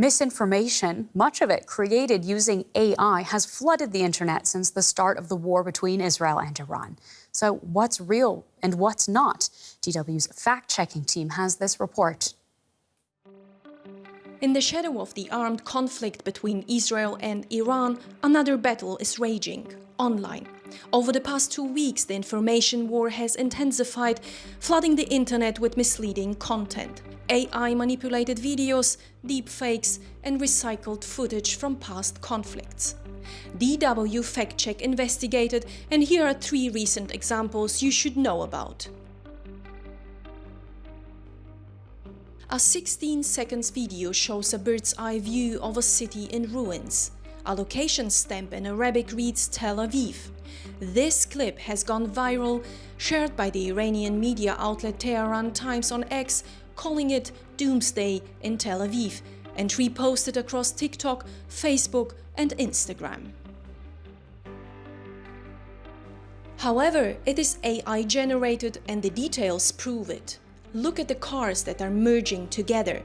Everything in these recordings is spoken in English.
Misinformation, much of it created using AI, has flooded the internet since the start of the war between Israel and Iran. So what's real and what's not? DW's fact-checking team has this report. In the shadow of the armed conflict between Israel and Iran, another battle is raging online. Over the past 2 weeks, the information war has intensified, flooding the internet with misleading content. AI-manipulated videos, deepfakes, and recycled footage from past conflicts. DW Fact Check investigated, and here are 3 recent examples you should know about. A 16-second video shows a bird's-eye view of a city in ruins. A location stamp in Arabic reads Tel Aviv. This clip has gone viral, shared by the Iranian media outlet Tehran Times on X, calling it Doomsday in Tel Aviv, and reposted across TikTok, Facebook, and Instagram. However, it is AI-generated and the details prove it. Look at the cars that are merging together.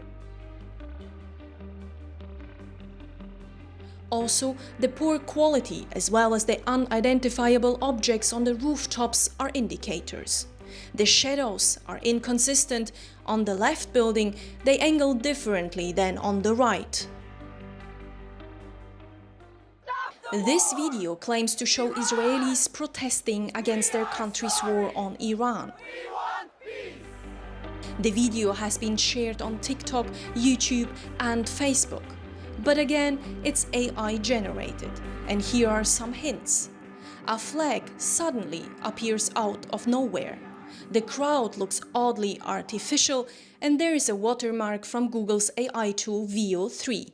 Also, the poor quality as well as the unidentifiable objects on the rooftops are indicators. The shadows are inconsistent. On the left building, they angle differently than on the right. This video claims to show Israelis protesting against their country's war on Iran. The video has been shared on TikTok, YouTube, and Facebook. But again, it's AI-generated. And here are some hints. A flag suddenly appears out of nowhere. The crowd looks oddly artificial, and there is a watermark from Google's AI tool VO3.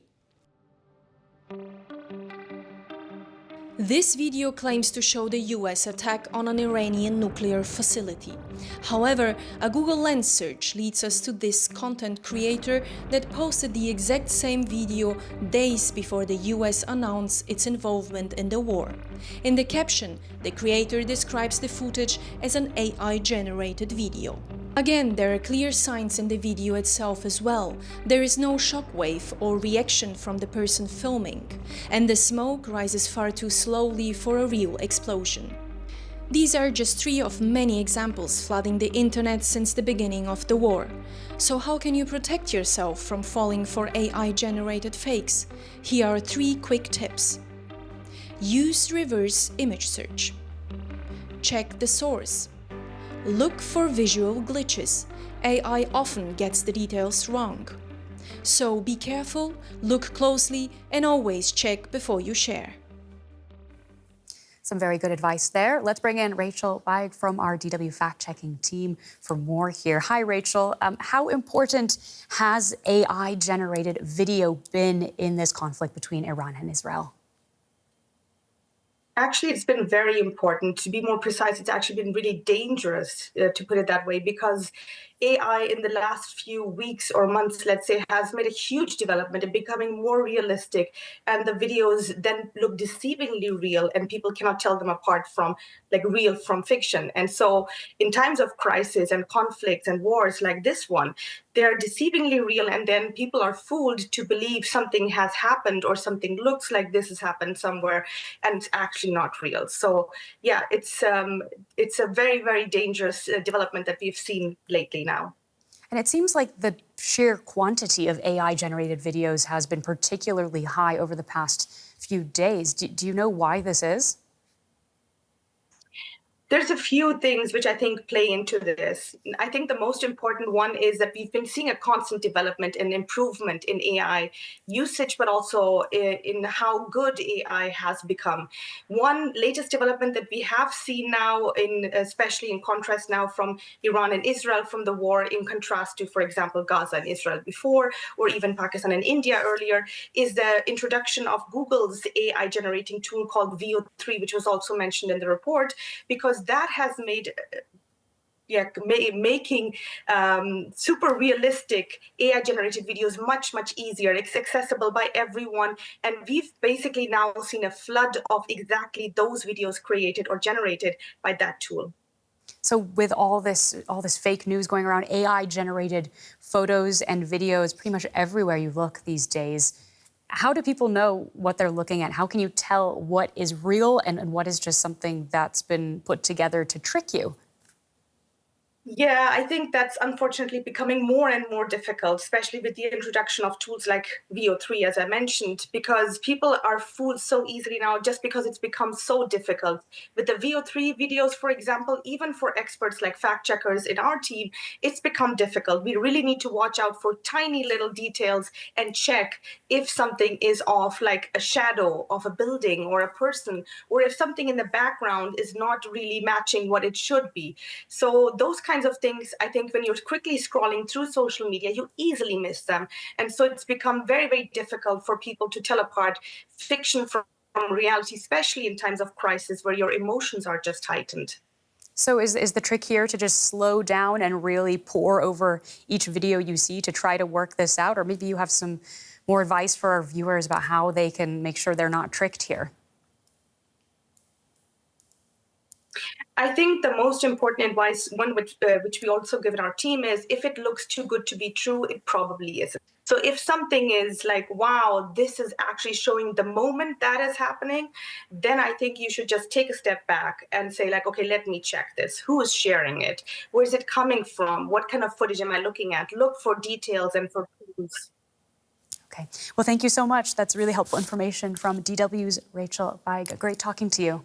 This video claims to show the US attack on an Iranian nuclear facility. However, a Google Lens search leads us to this content creator that posted the exact same video days before the US announced its involvement in the war. In the caption, the creator describes the footage as an AI-generated video. Again, there are clear signs in the video itself as well. There is no shockwave or reaction from the person filming, and the smoke rises far too slowly for a real explosion. These are just 3 of many examples flooding the internet since the beginning of the war. So how can you protect yourself from falling for AI-generated fakes? Here are 3 quick tips. Use reverse image search. Check the source. Look for visual glitches. AI often gets the details wrong. So be careful, look closely, and always check before you share. Some very good advice there. Let's bring in Rachel Baig from our DW fact-checking team for more here. Hi, Rachel. How important has AI-generated video been in this conflict between Iran and Israel? Actually, it's been very important. To be more precise, it's actually been really dangerous, to put it that way, because AI in the last few weeks or months, let's say, has made a huge development in becoming more realistic, and the videos then look deceivingly real, and people cannot tell them apart from like real from fiction. And so in times of crisis and conflicts and wars like this one, they're deceivingly real, and then people are fooled to believe something has happened or something looks like this has happened somewhere, and it's actually not real. So yeah, it's a very, very dangerous development that we've seen lately now. And it seems like the sheer quantity of AI-generated videos has been particularly high over the past few days. Do you know why this is? There's a few things which I think play into this. I think the most important one is that we've been seeing a constant development and improvement in AI usage, but also in how good AI has become. One latest development that we have seen now, especially in contrast now from Iran and Israel from the war, in contrast to, for example, Gaza and Israel before, or even Pakistan and India earlier, is the introduction of Google's AI generating tool called VO3, which was also mentioned in the report, because that has made making super realistic AI-generated videos much, much easier. It's accessible by everyone. And we've basically now seen a flood of exactly those videos created or generated by that tool. So with all this fake news going around, AI generated photos and videos pretty much everywhere you look these days. How do people know what they're looking at? How can you tell what is real and what is just something that's been put together to trick you? Yeah, I think that's unfortunately becoming more and more difficult, especially with the introduction of tools like VO3, as I mentioned, because people are fooled so easily now just because it's become so difficult. With the VO3 videos, for example, even for experts like fact checkers in our team, it's become difficult. We really need to watch out for tiny little details and check if something is off, like a shadow of a building or a person, or if something in the background is not really matching what it should be. So those kinds of things, I think when you're quickly scrolling through social media, you easily miss them. And so it's become very, very difficult for people to tell apart fiction from reality, especially in times of crisis where your emotions are just heightened. So is the trick here to just slow down and really pore over each video you see to try to work this out? Or maybe you have some more advice for our viewers about how they can make sure they're not tricked here? I think the most important advice, one which we also give in our team, is if it looks too good to be true, it probably isn't. So if something is like, wow, this is actually showing the moment that is happening, then I think you should just take a step back and say, like, okay, let me check this. Who is sharing it? Where is it coming from? What kind of footage am I looking at? Look for details and for clues. Okay. Well, thank you so much. That's really helpful information from DW's Rachel Beig. Great talking to you.